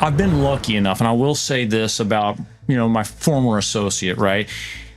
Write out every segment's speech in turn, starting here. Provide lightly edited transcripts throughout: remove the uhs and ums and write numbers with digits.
I've been lucky enough, and I will say this about, my former associate, right?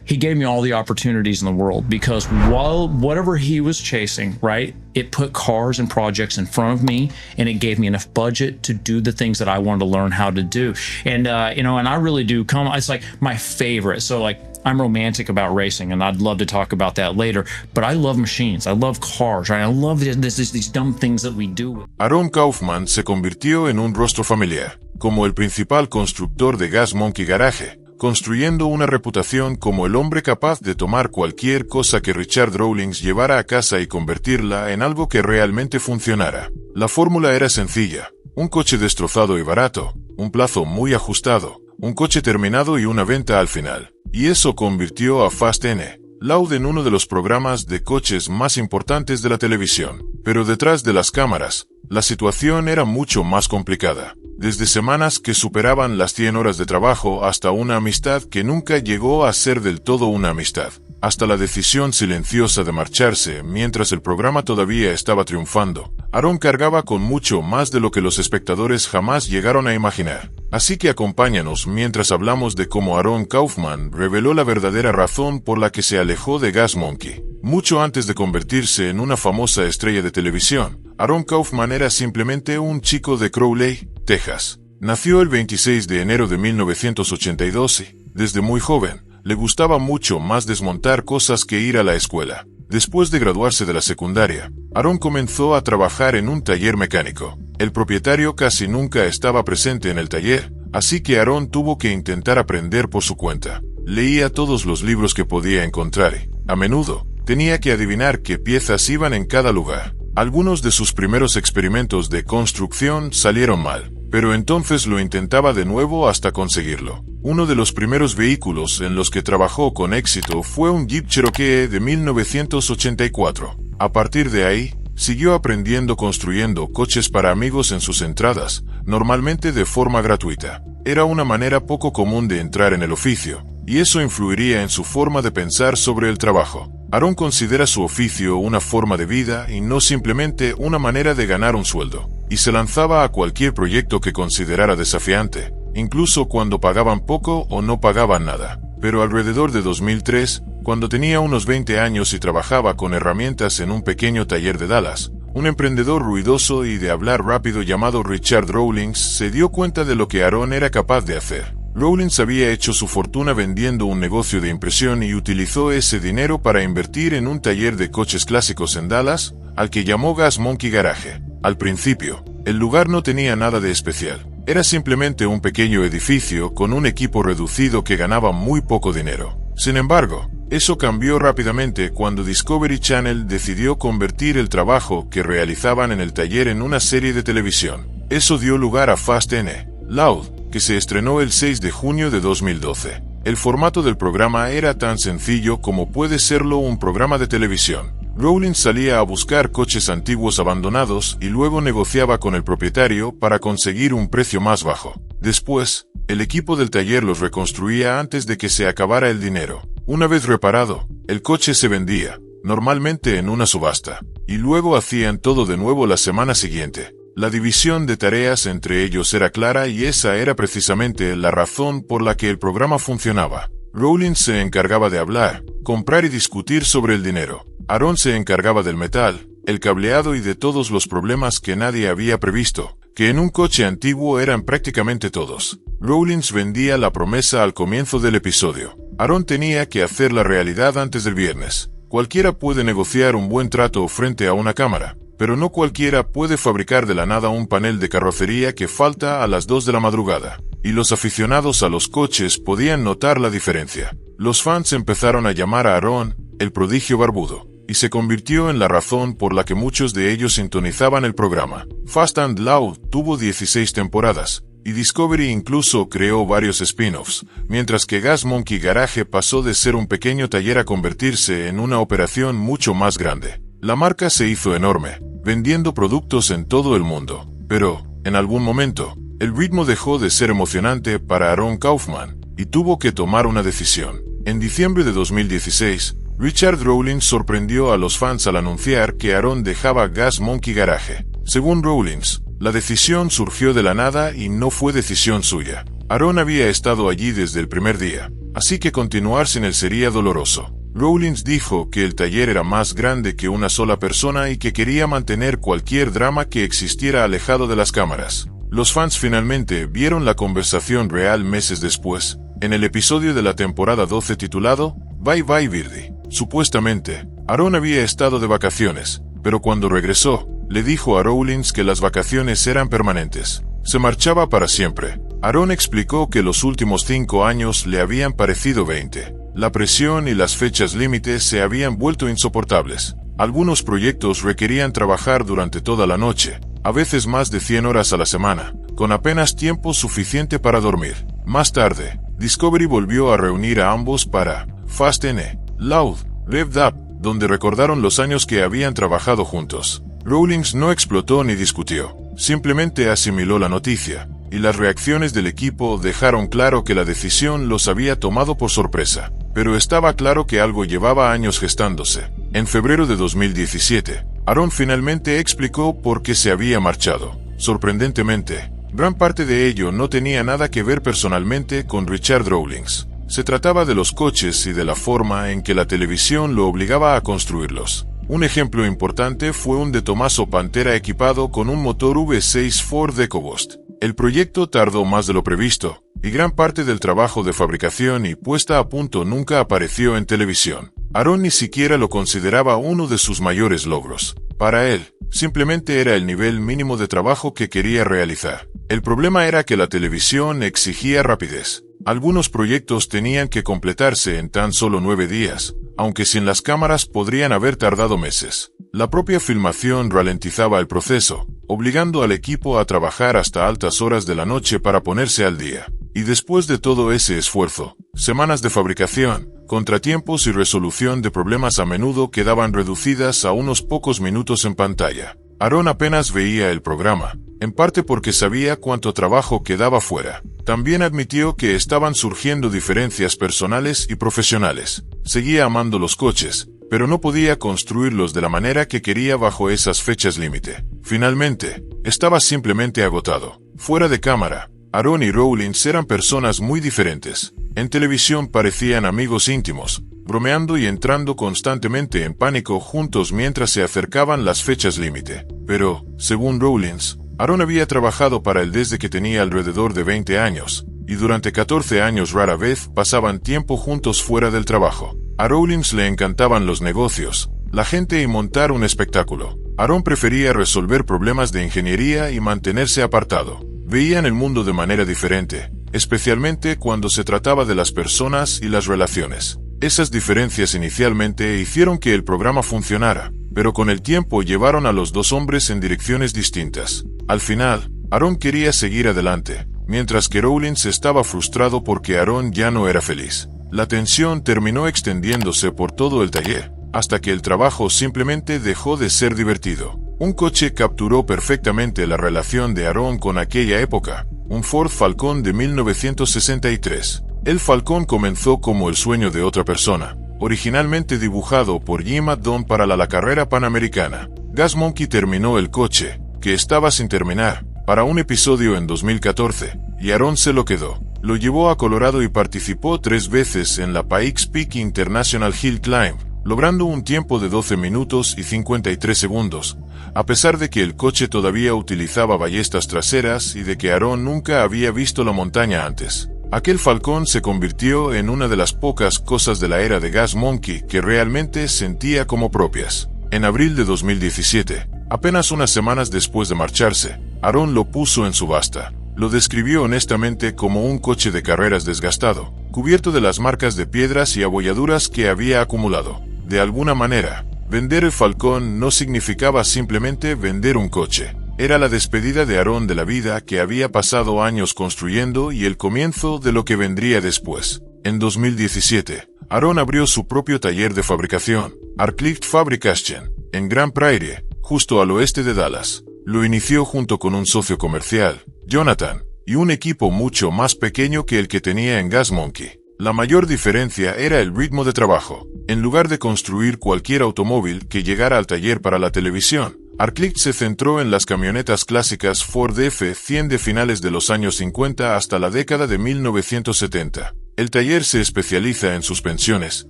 He gave me all the opportunities in the world because while whatever he was chasing, right, it put cars and projects in front of me, and it gave me enough budget to do the things that I wanted to learn how to do. And, and I really do it's like my favorite. So like, I'm romantic about racing, and I'd love to talk about that later, but I love machines. I love cars, right? I love these dumb things that we do. Aaron Kaufman se convirtió en un rostro familiar, como el principal constructor de Gas Monkey Garage, construyendo una reputación como el hombre capaz de tomar cualquier cosa que Richard Rawlings llevara a casa y convertirla en algo que realmente funcionara. La fórmula era sencilla: un coche destrozado y barato, un plazo muy ajustado, un coche terminado y una venta al final. Y eso convirtió a Fast N, Loud, en uno de los programas de coches más importantes de la televisión. Pero detrás de las cámaras, la situación era mucho más complicada. Desde semanas que superaban las 100 horas de trabajo hasta una amistad que nunca llegó a ser del todo una amistad, hasta la decisión silenciosa de marcharse mientras el programa todavía estaba triunfando. Aaron cargaba con mucho más de lo que los espectadores jamás llegaron a imaginar. Así que acompáñanos mientras hablamos de cómo Aaron Kaufman reveló la verdadera razón por la que se alejó de Gas Monkey. Mucho antes de convertirse en una famosa estrella de televisión, Aaron Kaufman era simplemente un chico de Crowley, Texas. Nació el 26 de enero de 1982 y, desde muy joven, le gustaba mucho más desmontar cosas que ir a la escuela. Después de graduarse de la secundaria, Aaron comenzó a trabajar en un taller mecánico. El propietario casi nunca estaba presente en el taller, así que Aaron tuvo que intentar aprender por su cuenta. Leía todos los libros que podía encontrar y, a menudo, tenía que adivinar qué piezas iban en cada lugar. Algunos de sus primeros experimentos de construcción salieron mal, pero entonces lo intentaba de nuevo hasta conseguirlo. Uno de los primeros vehículos en los que trabajó con éxito fue un Jeep Cherokee de 1984. A partir de ahí, siguió aprendiendo construyendo coches para amigos en sus entradas, normalmente de forma gratuita. Era una manera poco común de entrar en el oficio, y eso influiría en su forma de pensar sobre el trabajo. Aaron considera su oficio una forma de vida y no simplemente una manera de ganar un sueldo, y se lanzaba a cualquier proyecto que considerara desafiante, incluso cuando pagaban poco o no pagaban nada. Pero alrededor de 2003, cuando tenía unos 20 años y trabajaba con herramientas en un pequeño taller de Dallas, un emprendedor ruidoso y de hablar rápido llamado Richard Rawlings se dio cuenta de lo que Aaron era capaz de hacer. Rawlings había hecho su fortuna vendiendo un negocio de impresión y utilizó ese dinero para invertir en un taller de coches clásicos en Dallas, al que llamó Gas Monkey Garage. Al principio, el lugar no tenía nada de especial. Era simplemente un pequeño edificio con un equipo reducido que ganaba muy poco dinero. Sin embargo, eso cambió rápidamente cuando Discovery Channel decidió convertir el trabajo que realizaban en el taller en una serie de televisión. Eso dio lugar a Fast N, Loud, que se estrenó el 6 de junio de 2012. El formato del programa era tan sencillo como puede serlo un programa de televisión. Rawlings salía a buscar coches antiguos abandonados y luego negociaba con el propietario para conseguir un precio más bajo. Después, el equipo del taller los reconstruía antes de que se acabara el dinero. Una vez reparado, el coche se vendía, normalmente en una subasta, y luego hacían todo de nuevo la semana siguiente. La división de tareas entre ellos era clara y esa era precisamente la razón por la que el programa funcionaba. Rawlings se encargaba de hablar, comprar y discutir sobre el dinero. Aaron se encargaba del metal, el cableado y de todos los problemas que nadie había previsto, que en un coche antiguo eran prácticamente todos. Rawlings vendía la promesa al comienzo del episodio. Aaron tenía que hacer la realidad antes del viernes. Cualquiera puede negociar un buen trato frente a una cámara, pero no cualquiera puede fabricar de la nada un panel de carrocería que falta a las 2 de la madrugada. Y los aficionados a los coches podían notar la diferencia. Los fans empezaron a llamar a Aaron el prodigio barbudo, y se convirtió en la razón por la que muchos de ellos sintonizaban el programa. Fast and Loud tuvo 16 temporadas, y Discovery incluso creó varios spin-offs, mientras que Gas Monkey Garage pasó de ser un pequeño taller a convertirse en una operación mucho más grande. La marca se hizo enorme, vendiendo productos en todo el mundo. Pero, en algún momento, el ritmo dejó de ser emocionante para Aaron Kaufman, y tuvo que tomar una decisión. En diciembre de 2016, Richard Rawlings sorprendió a los fans al anunciar que Aaron dejaba Gas Monkey Garage. Según Rawlings, La decisión surgió de la nada y no fue decisión suya. Aaron había estado allí desde el primer día, así que continuar sin él sería doloroso. Rawlings dijo que el taller era más grande que una sola persona y que quería mantener cualquier drama que existiera alejado de las cámaras. Los fans finalmente vieron la conversación real meses después, en el episodio de la temporada 12 titulado Bye Bye Birdie. Supuestamente, Aaron había estado de vacaciones, pero cuando regresó, le dijo a Rawlings que las vacaciones eran permanentes. Se marchaba para siempre. Aaron explicó que los últimos 5 años le habían parecido 20. La presión y las fechas límites se habían vuelto insoportables. Algunos proyectos requerían trabajar durante toda la noche, a veces más de 100 horas a la semana, con apenas tiempo suficiente para dormir. Más tarde, Discovery volvió a reunir a ambos para Fast N, Loud, Rev'd Up, donde recordaron los años que habían trabajado juntos. Rawlings no explotó ni discutió, simplemente asimiló la noticia, y las reacciones del equipo dejaron claro que la decisión los había tomado por sorpresa. Pero estaba claro que algo llevaba años gestándose. En febrero de 2017, Aaron finalmente explicó por qué se había marchado. Sorprendentemente, gran parte de ello no tenía nada que ver personalmente con Richard Rawlings. Se trataba de los coches y de la forma en que la televisión lo obligaba a construirlos. Un ejemplo importante fue un de Tommaso Pantera equipado con un motor V6 Ford EcoBoost. El proyecto tardó más de lo previsto, y gran parte del trabajo de fabricación y puesta a punto nunca apareció en televisión. Aaron ni siquiera lo consideraba uno de sus mayores logros. Para él, simplemente era el nivel mínimo de trabajo que quería realizar. El problema era que la televisión exigía rapidez. Algunos proyectos tenían que completarse en tan solo 9 días, aunque sin las cámaras podrían haber tardado meses. La propia filmación ralentizaba el proceso, obligando al equipo a trabajar hasta altas horas de la noche para ponerse al día. Y después de todo ese esfuerzo, semanas de fabricación, contratiempos y resolución de problemas a menudo quedaban reducidas a unos pocos minutos en pantalla. Aaron apenas veía el programa, en parte porque sabía cuánto trabajo quedaba fuera. También admitió que estaban surgiendo diferencias personales y profesionales. Seguía amando los coches, pero no podía construirlos de la manera que quería bajo esas fechas límite. Finalmente, estaba simplemente agotado. Fuera de cámara, Aaron y Rawlings eran personas muy diferentes. En televisión parecían amigos íntimos, bromeando y entrando constantemente en pánico juntos mientras se acercaban las fechas límite. Pero, según Rawlings, Aaron había trabajado para él desde que tenía alrededor de 20 años, y durante 14 años rara vez pasaban tiempo juntos fuera del trabajo. A Rawlings le encantaban los negocios, la gente y montar un espectáculo. Aaron prefería resolver problemas de ingeniería y mantenerse apartado. Veían el mundo de manera diferente, especialmente cuando se trataba de las personas y las relaciones. Esas diferencias inicialmente hicieron que el programa funcionara, pero con el tiempo llevaron a los dos hombres en direcciones distintas. Al final, Aaron quería seguir adelante, mientras que Rawlings estaba frustrado porque Aaron ya no era feliz. La tensión terminó extendiéndose por todo el taller, hasta que el trabajo simplemente dejó de ser divertido. Un coche capturó perfectamente la relación de Aaron con aquella época, un Ford Falcon de 1963. El Falcon comenzó como el sueño de otra persona, originalmente dibujado por Jim Addon para la carrera panamericana. Gas Monkey terminó el coche, que estaba sin terminar, para un episodio en 2014, y Aaron se lo quedó. Lo llevó a Colorado y participó 3 veces en la Pikes Peak International Hill Climb, logrando un tiempo de 12 minutos y 53 segundos, a pesar de que el coche todavía utilizaba ballestas traseras y de que Aaron nunca había visto la montaña antes. Aquel Falcón se convirtió en una de las pocas cosas de la era de Gas Monkey que realmente sentía como propias. En abril de 2017, apenas unas semanas después de marcharse, Aaron lo puso en subasta. Lo describió honestamente como un coche de carreras desgastado, cubierto de las marcas de piedras y abolladuras que había acumulado. De alguna manera, vender el Falcón no significaba simplemente vender un coche. Era la despedida de Aaron de la vida que había pasado años construyendo y el comienzo de lo que vendría después. En 2017, Aaron abrió su propio taller de fabricación, Arclift Fabrication, en Grand Prairie, justo al oeste de Dallas. Lo inició junto con un socio comercial, Jonathan, y un equipo mucho más pequeño que el que tenía en Gas Monkey. La mayor diferencia era el ritmo de trabajo. En lugar de construir cualquier automóvil que llegara al taller para la televisión, Arclight se centró en las camionetas clásicas Ford F-100 de finales de los años 50 hasta la década de 1970. El taller se especializa en suspensiones,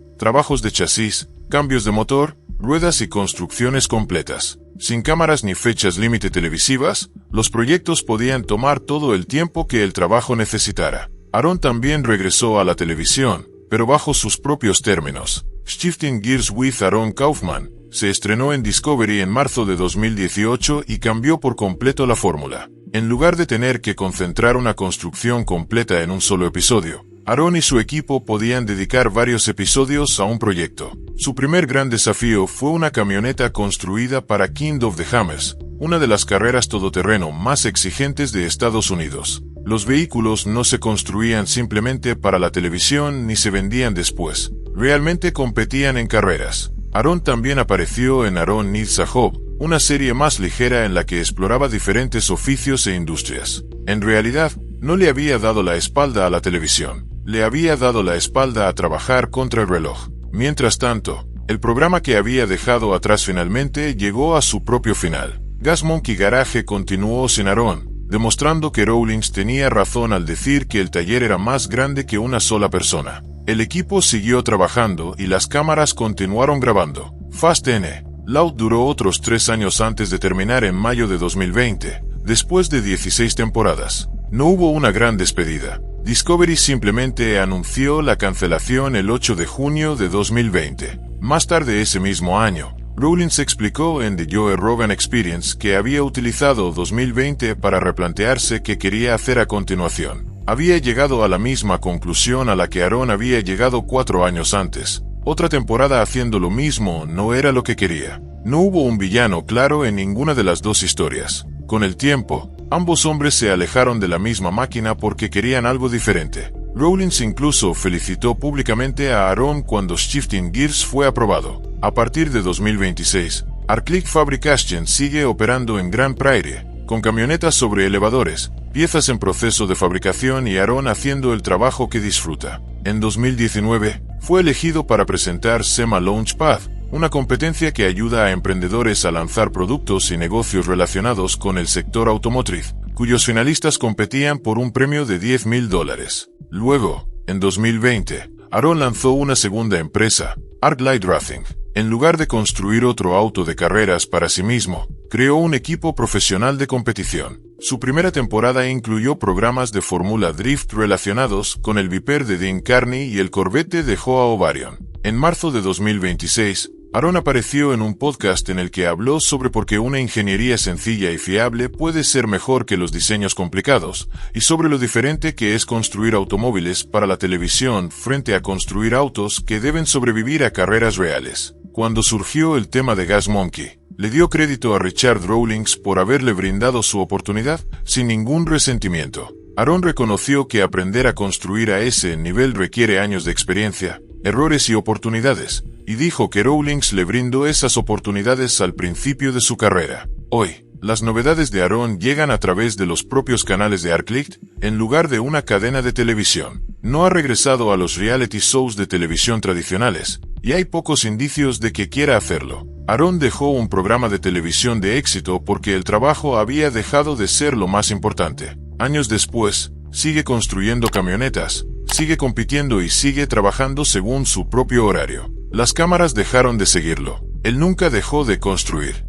trabajos de chasis, cambios de motor, ruedas y construcciones completas. Sin cámaras ni fechas límite televisivas, los proyectos podían tomar todo el tiempo que el trabajo necesitara. Aaron también regresó a la televisión, pero bajo sus propios términos. Shifting Gears with Aaron Kaufman se estrenó en Discovery en marzo de 2018 y cambió por completo la fórmula. En lugar de tener que concentrar una construcción completa en un solo episodio, Aaron y su equipo podían dedicar varios episodios a un proyecto. Su primer gran desafío fue una camioneta construida para King of the Hammers, una de las carreras todoterreno más exigentes de Estados Unidos. Los vehículos no se construían simplemente para la televisión ni se vendían después. Realmente competían en carreras. Aaron también apareció en Aaron Needs a Job, una serie más ligera en la que exploraba diferentes oficios e industrias. En realidad, no le había dado la espalda a la televisión. Le había dado la espalda a trabajar contra el reloj. Mientras tanto, el programa que había dejado atrás finalmente llegó a su propio final. Gas Monkey Garage continuó sin Aaron, demostrando que Rawlings tenía razón al decir que el taller era más grande que una sola persona. El equipo siguió trabajando y las cámaras continuaron grabando. Fast N. Loud duró otros 3 años antes de terminar en mayo de 2020, después de 16 temporadas. No hubo una gran despedida. Discovery simplemente anunció la cancelación el 8 de junio de 2020. Más tarde ese mismo año, Rawlings explicó en The Joe Rogan Experience que había utilizado 2020 para replantearse qué quería hacer a continuación. Había llegado a la misma conclusión a la que Aaron había llegado 4 años antes. Otra temporada haciendo lo mismo no era lo que quería. No hubo un villano claro en ninguna de las dos historias. Con el tiempo, ambos hombres se alejaron de la misma máquina porque querían algo diferente. Rawlings incluso felicitó públicamente a Aaron cuando Shifting Gears fue aprobado. A partir de 2026, Arclight Fabrication sigue operando en Grand Prairie, con camionetas sobre elevadores, piezas en proceso de fabricación y Aaron haciendo el trabajo que disfruta. En 2019, fue elegido para presentar SEMA Launchpad, una competencia que ayuda a emprendedores a lanzar productos y negocios relacionados con el sector automotriz, cuyos finalistas competían por un premio de $10,000. Luego, en 2020, Aaron lanzó una segunda empresa, ArcLight Racing. En lugar de construir otro auto de carreras para sí mismo, creó un equipo profesional de competición. Su primera temporada incluyó programas de Fórmula Drift relacionados con el Viper de Dean Carney y el Corvette de Joao Ovarion. En marzo de 2026, Aaron apareció en un podcast en el que habló sobre por qué una ingeniería sencilla y fiable puede ser mejor que los diseños complicados, y sobre lo diferente que es construir automóviles para la televisión frente a construir autos que deben sobrevivir a carreras reales. Cuando surgió el tema de Gas Monkey, le dio crédito a Richard Rawlings por haberle brindado su oportunidad sin ningún resentimiento. Aaron reconoció que aprender a construir a ese nivel requiere años de experiencia, errores y oportunidades, y dijo que Rawlings le brindó esas oportunidades al principio de su carrera. Hoy, las novedades de Aaron llegan a través de los propios canales de Arclight, en lugar de una cadena de televisión. No ha regresado a los reality shows de televisión tradicionales, y hay pocos indicios de que quiera hacerlo. Aaron dejó un programa de televisión de éxito porque el trabajo había dejado de ser lo más importante. Años después, sigue construyendo camionetas, sigue compitiendo y sigue trabajando según su propio horario. Las cámaras dejaron de seguirlo. Él nunca dejó de construir.